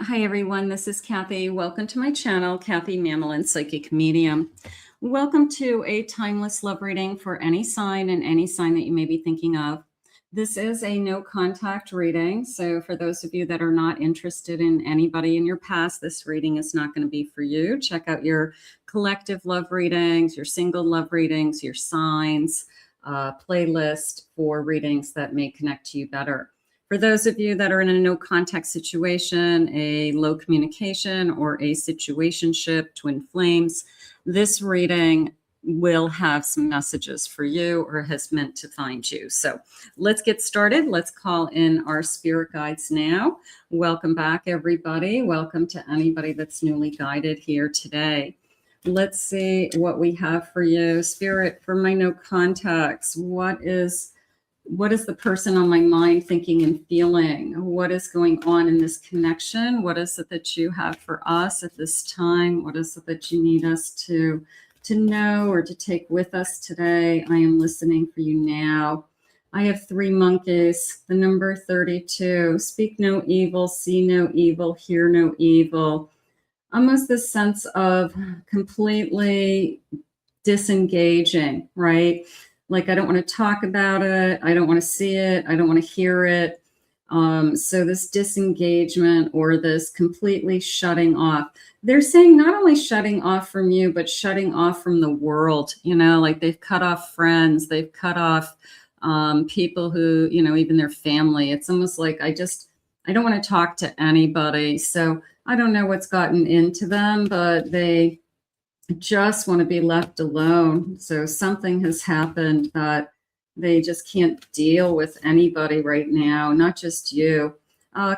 Hi everyone, this is Kathy. Welcome to my channel, Kathy Mamolen, Psychic Medium. Welcome to a timeless love reading for any sign and any sign that you may be thinking of. This is a no contact reading, so for those of you that are not interested in anybody in your past, this reading is not going to be for you. Check out your collective love readings, your single love readings, your signs, playlist for readings that may connect to you better. For those of you that are in a no contact situation, a low communication, or a situationship, twin flames, this reading will have some messages for you or has meant to find you. So let's get started. Let's call in our spirit guides now. Welcome back, everybody. Welcome to anybody that's newly guided here today. Let's see what we have for you. Spirit, for my no contacts, what is the person on my mind thinking and feeling? What is going on in this connection? What is it that you have for us at this time? What is it that you need us to know or to take with us today? I am listening for you now. I have 3 monkeys, the number 32. Speak no evil, see no evil, hear no evil. Almost this sense of completely disengaging, right? Like, I don't want to talk about it. I don't want to see it. I don't want to hear it. So this disengagement or this completely shutting off, they're saying not only shutting off from you, but shutting off from the world, like they've cut off friends, they've cut off people who, even their family. It's almost like I don't want to talk to anybody. So I don't know what's gotten into them, but they just want to be left alone. So something has happened that they just can't deal with anybody right now, not just you.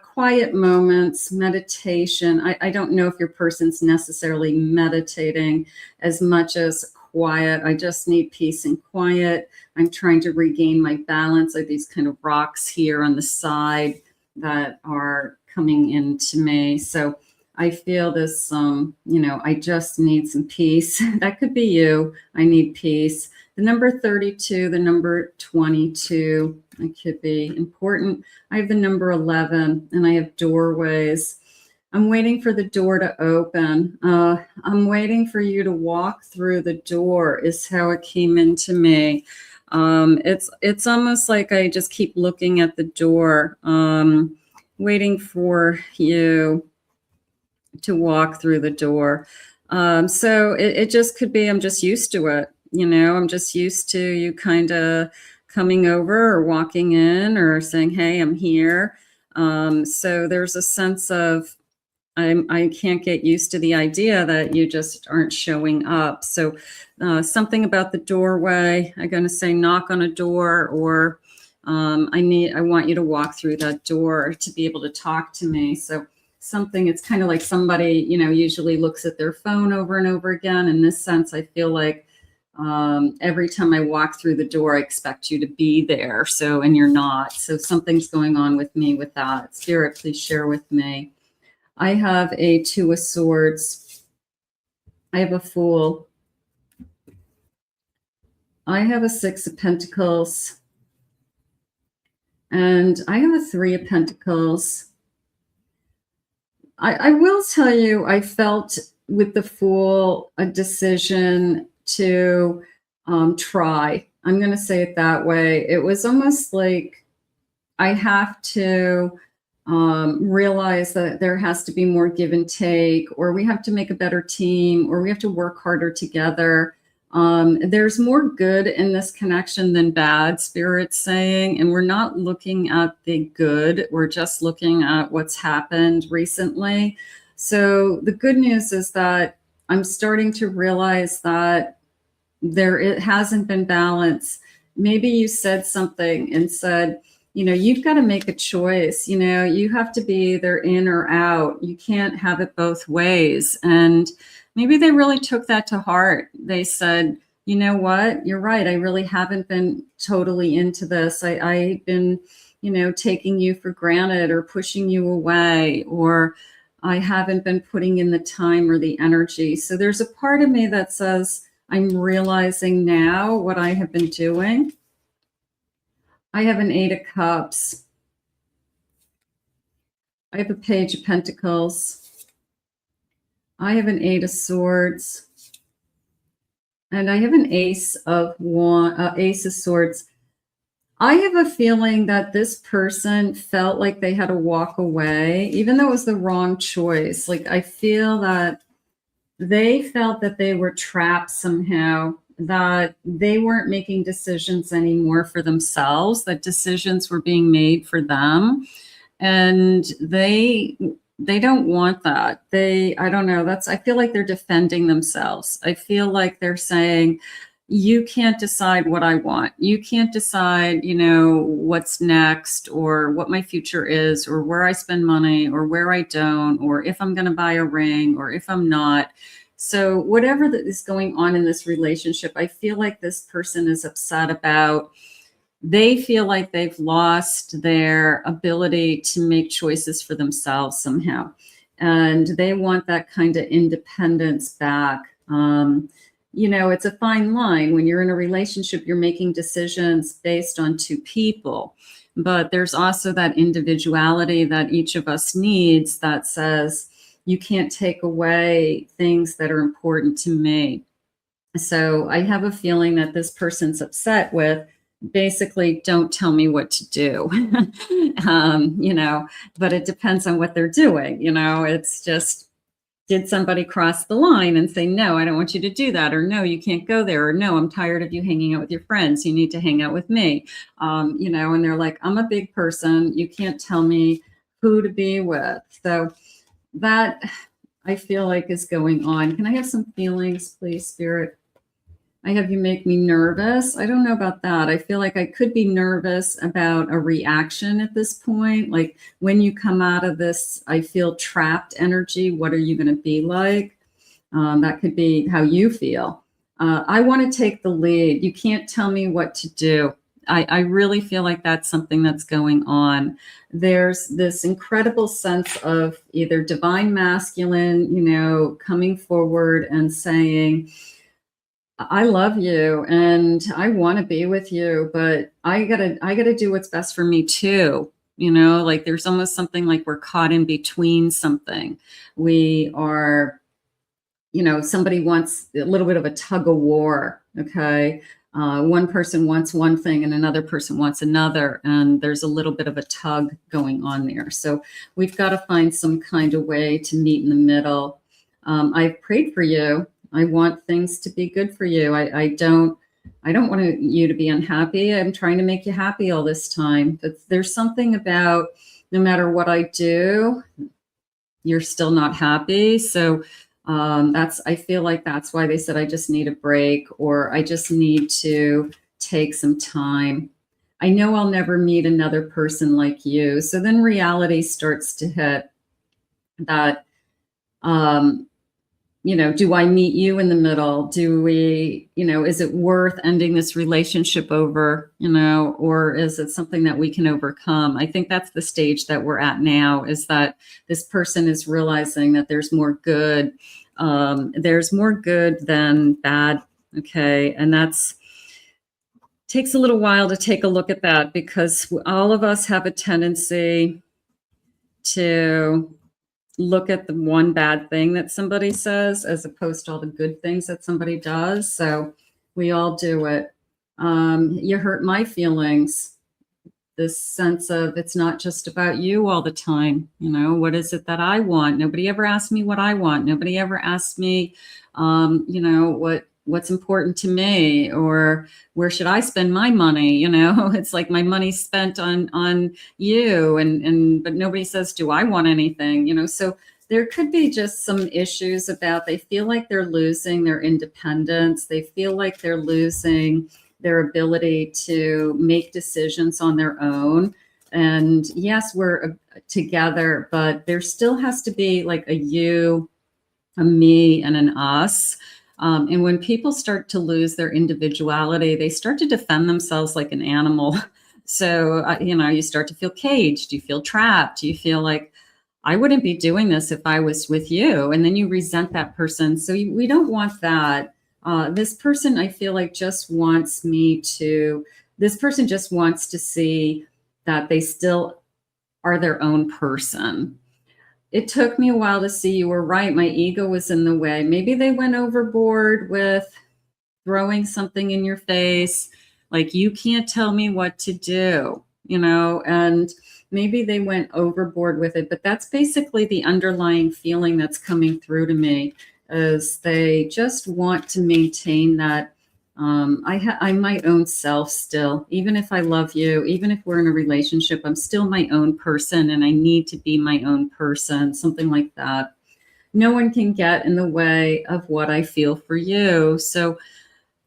Quiet moments, meditation. I don't know if your person's necessarily meditating as much as quiet. I just need peace and quiet. I'm trying to regain my balance. I have these kind of rocks here on the side that are coming into me. So I feel this, I just need some peace. That could be you. I need peace. The number 32, the number 22, it could be important. I have the number 11 and I have doorways. I'm waiting for the door to open. I'm waiting for you to walk through the door is how it came into me. It's almost like I just keep looking at the door, waiting for you to walk through the door. So it just could be I'm just used to it. I'm just used to you kind of coming over or walking in or saying, hey, I'm here. So there's a sense of I can't get used to the idea that you just aren't showing up. So something about the doorway, I'm going to say knock on a door, or I want you to walk through that door to be able to talk to me. So something, it's kind of like somebody, usually looks at their phone over and over again. In this sense, I feel like every time I walk through the door, I expect you to be there. So, and you're not. So something's going on with me with that. Spirit, please share with me. I have a 2 of Swords. I have a Fool. I have a 6 of Pentacles. And I have a 3 of Pentacles. I will tell you, I felt with the Fool a decision to try. I'm going to say it that way. It was almost like I have to realize that there has to be more give and take, or we have to make a better team, or we have to work harder together. There's more good in this connection than bad, Spirit's saying, and we're not looking at the good. We're just looking at what's happened recently. So the good news is that I'm starting to realize that it hasn't been balance. Maybe you said something and said, you've got to make a choice. You have to be either in or out. You can't have it both ways. And maybe they really took that to heart. They said, you know what, you're right. I really haven't been totally into this. I've been, taking you for granted or pushing you away, or I haven't been putting in the time or the energy. So there's a part of me that says, I'm realizing now what I have been doing. I have an 8 of Cups. I have a Page of Pentacles. I have an Eight of Swords. And I have an Ace of Swords. I have a feeling that this person felt like they had to walk away, even though it was the wrong choice. Like, I feel that they felt that they were trapped somehow, that they weren't making decisions anymore for themselves, that decisions were being made for them. And they don't want that. I don't know, I feel like they're defending themselves. I feel like they're saying, you can't decide what I want. You can't decide, what's next, or what my future is, or where I spend money, or where I don't, or if I'm going to buy a ring, or if I'm not. So whatever that is going on in this relationship, I feel like this person is upset about. They feel like they've lost their ability to make choices for themselves somehow. And they want that kind of independence back. It's a fine line. When you're in a relationship, you're making decisions based on two people. But there's also that individuality that each of us needs that says, you can't take away things that are important to me. So I have a feeling that this person's upset with, basically, don't tell me what to do. But it depends on what they're doing. It's just, did somebody cross the line and say, no, I don't want you to do that, or no, you can't go there, or no, I'm tired of you hanging out with your friends, you need to hang out with me. And they're like, I'm a big person, you can't tell me who to be with. So that, I feel like, is going on. Can I have some feelings, please, Spirit? I have you make me nervous. I don't know about that. I feel like I could be nervous about a reaction at this point. Like, when you come out of this, I feel trapped energy. What are you going to be like? That could be how you feel. I want to take the lead. You can't tell me what to do. I really feel like that's something that's going on. There's this incredible sense of either divine masculine, coming forward and saying, I love you and I want to be with you, but I gotta do what's best for me too. Like, there's almost something like we're caught in between something. We are, somebody wants a little bit of a tug of war. Okay. One person wants one thing and another person wants another, and there's a little bit of a tug going on there. So we've got to find some kind of way to meet in the middle. I've prayed for you. I want things to be good for you. I don't want you to be unhappy. I'm trying to make you happy all this time. But there's something about, no matter what I do, you're still not happy. So I feel like that's why they said, I just need a break, or I just need to take some time. I know I'll never meet another person like you. So then reality starts to hit that, do I meet you in the middle? Do we, is it worth ending this relationship over, or is it something that we can overcome? I think that's the stage that we're at now, is that this person is realizing that there's more good. There's more good than bad. Okay. And takes a little while to take a look at that, because all of us have a tendency to look at the one bad thing that somebody says as opposed to all the good things that somebody does. So we all do it. You hurt my feelings. This sense of, it's not just about you all the time. What is it that I want? Nobody ever asked me what I want. Nobody ever asked me, what's important to me, or where should I spend my money? It's like my money's spent on you, but nobody says, do I want anything? So there could be just some issues about, they feel like they're losing their independence. They feel like they're losing their ability to make decisions on their own. And yes, we're together, but there still has to be like a you, a me, and an us. And when people start to lose their individuality, they start to defend themselves like an animal. So, you start to feel caged, you feel trapped, you feel like, I wouldn't be doing this if I was with you. And then you resent that person. So we don't want that. This person, I feel like, just wants this person just wants to see that they still are their own person. it took me a while to see you were right. My ego was in the way. Maybe they went overboard with throwing something in your face, like, you can't tell me what to do, and maybe they went overboard with it. But that's basically the underlying feeling that's coming through to me, is they just want to maintain that I'm my own self still. Even if I love you, even if we're in a relationship, I'm still my own person and I need to be my own person, something like that. No one can get in the way of what I feel for you. So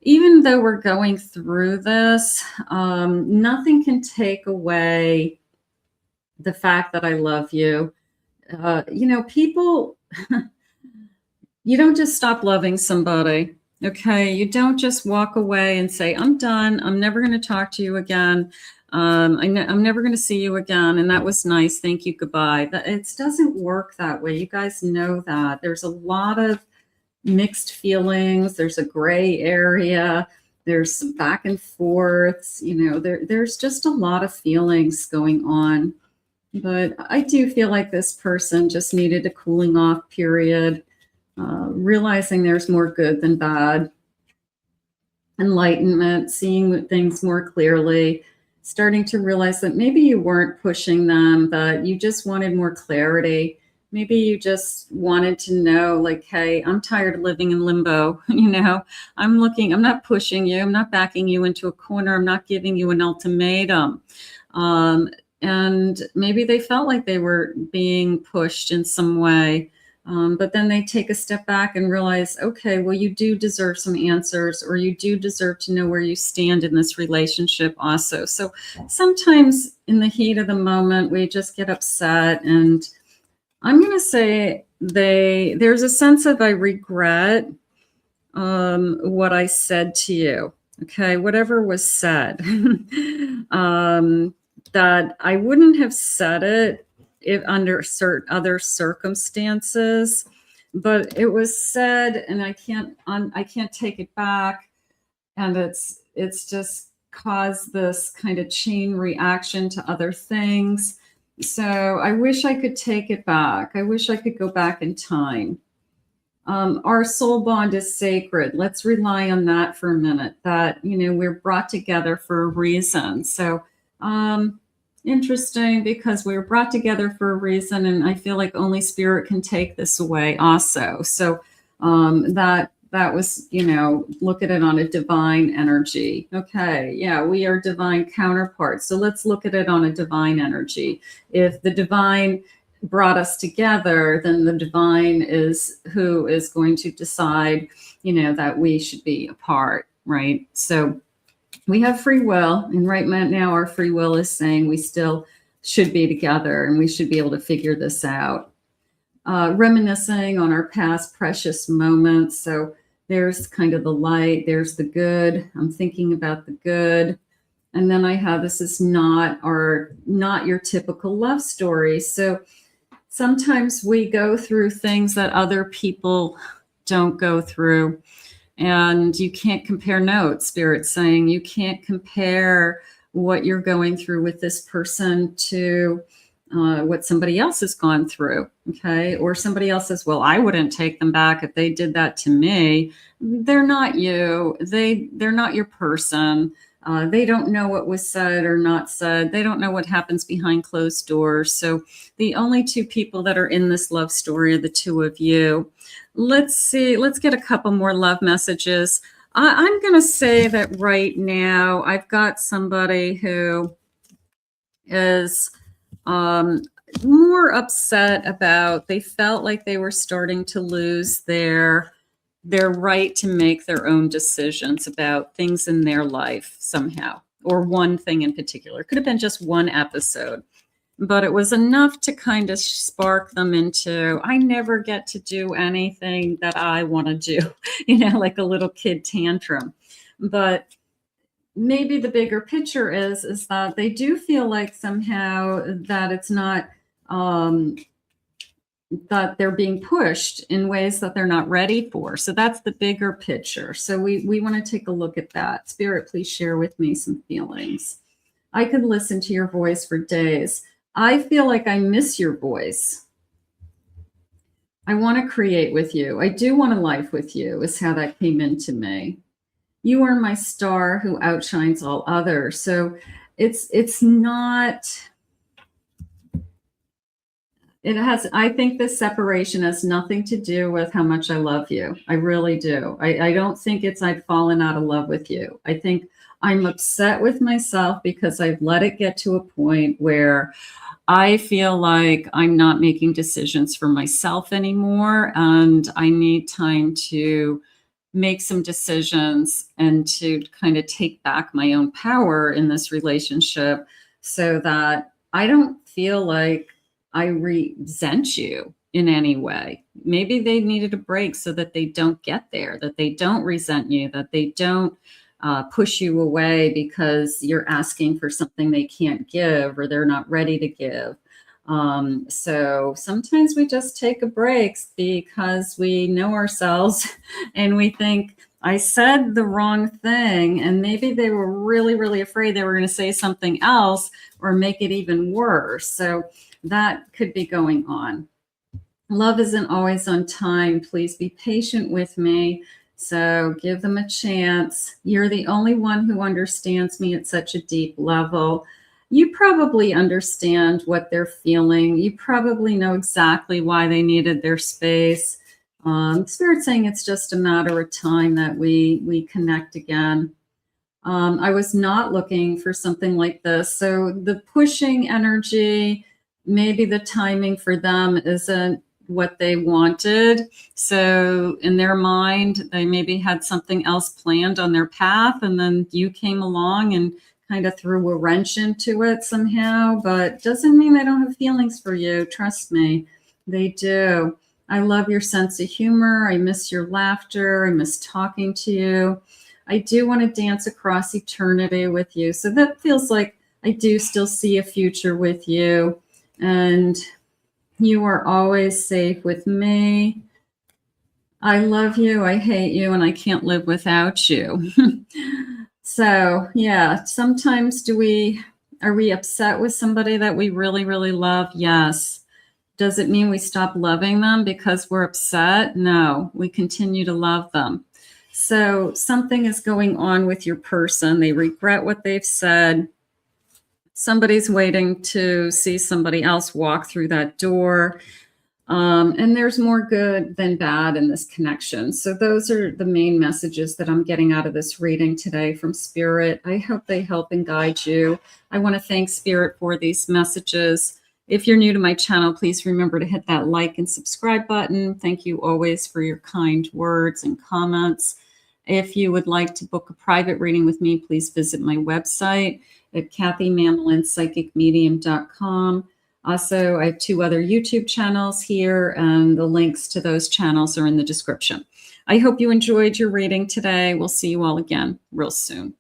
even though we're going through this, nothing can take away the fact that I love you. People, you don't just stop loving somebody. Okay. You don't just walk away and say, I'm done. I'm never going to talk to you again. I'm never going to see you again. And that was nice. Thank you. Goodbye. It doesn't work that way. You guys know that. There's a lot of mixed feelings. There's a gray area. There's some back and forths. There's just a lot of feelings going on. But I do feel like this person just needed a cooling off period. Realizing there's more good than bad, enlightenment, seeing things more clearly, starting to realize that maybe you weren't pushing them, but you just wanted more clarity. Maybe you just wanted to know, like, hey, I'm tired of living in limbo. I'm not pushing you. I'm not backing you into a corner. I'm not giving you an ultimatum. And maybe they felt like they were being pushed in some way. But then they take a step back and realize, okay, well, you do deserve some answers, or you do deserve to know where you stand in this relationship also. So sometimes in the heat of the moment, we just get upset. And I'm going to say there's a sense of, I regret what I said to you. Okay, whatever was said, that I wouldn't have said it if under certain other circumstances, but it was said, and I can't take it back, and it's just caused this kind of chain reaction to other things. So I wish I could take it back. I wish I could go back in time. Our soul bond is sacred. Let's rely on that for a minute, that we're brought together for a reason. So interesting, because we were brought together for a reason, and I feel like only spirit can take this away also. So that was, look at it on a divine energy. Okay, yeah, we are divine counterparts. So let's look at it on a divine energy. If the divine brought us together, then the divine is who is going to decide, that we should be apart, right? So we have free will, and right now our free will is saying we still should be together and we should be able to figure this out. Reminiscing on our past precious moments. So there's kind of the light, there's the good. I'm thinking about the good. And then I have, this is not your typical love story. So sometimes we go through things that other people don't go through. And you can't compare notes, Spirit's saying. You can't compare what you're going through with this person to what somebody else has gone through, okay? Or somebody else says, well, I wouldn't take them back if they did that to me. They're not you. They're not your person. They don't know what was said or not said. They don't know what happens behind closed doors. So the only two people that are in this love story are the two of you. Let's see. Let's get a couple more love messages. I'm going to say that right now I've got somebody who is more upset about, they felt like they were starting to lose their right to make their own decisions about things in their life somehow, or one thing in particular. It could have been just one episode, but it was enough to kind of spark them into, I never get to do anything that I want to do, like a little kid tantrum. But maybe the bigger picture is that they do feel like somehow that it's not, that they're being pushed in ways that they're not ready for. So that's the bigger picture. So we want to take a look at that. Spirit, please share with me some feelings. I could listen to your voice for days. I feel like I miss your voice. I want to create with you. I do want a life with you, is how that came into me. You are my star who outshines all others. So it's not, it has, I think this separation has nothing to do with how much I love you. I really do. I don't think it's I've fallen out of love with you. I think I'm upset with myself because I've let it get to a point where I feel like I'm not making decisions for myself anymore, and I need time to make some decisions and to kind of take back my own power in this relationship so that I don't feel like I resent you in any way. Maybe they needed a break so that they don't get there, that they don't resent you, that they don't push you away because you're asking for something they can't give or they're not ready to give. So sometimes we just take a break because we know ourselves and we think, I said the wrong thing, and maybe they were really, really afraid they were going to say something else or make it even worse. So that could be going on. Love isn't always on time. Please be patient with me. So give them a chance. You're the only one who understands me at such a deep level. You probably understand what they're feeling. You probably know exactly why they needed their space. Spirit's saying it's just a matter of time that we connect again. I was not looking for something like this. So the pushing energy, maybe the timing for them isn't what they wanted. So in their mind, they maybe had something else planned on their path, and then you came along and kind of threw a wrench into it somehow, but doesn't mean they don't have feelings for you. Trust me, they do. I love your sense of humor. I miss your laughter. I miss talking to you. I do want to dance across eternity with you. So that feels like I do still see a future with you. And you are always safe with me. I love you. I hate you. And I can't live without you. So yeah, sometimes are we upset with somebody that we really, really love? Yes. Does it mean we stop loving them because we're upset? No, we continue to love them. So something is going on with your person. They regret what they've said. Somebody's waiting to see somebody else walk through that door. And there's more good than bad in this connection. So those are the main messages that I'm getting out of this reading today from Spirit. I hope they help and guide you. I want to thank Spirit for these messages. If you're new to my channel, please remember to hit that like and subscribe button. Thank you always for your kind words and comments. If you would like to book a private reading with me, please visit my website at CathyMamolenPsychicMedium.com. Also, I have 2 other YouTube channels here, and the links to those channels are in the description. I hope you enjoyed your reading today. We'll see you all again real soon.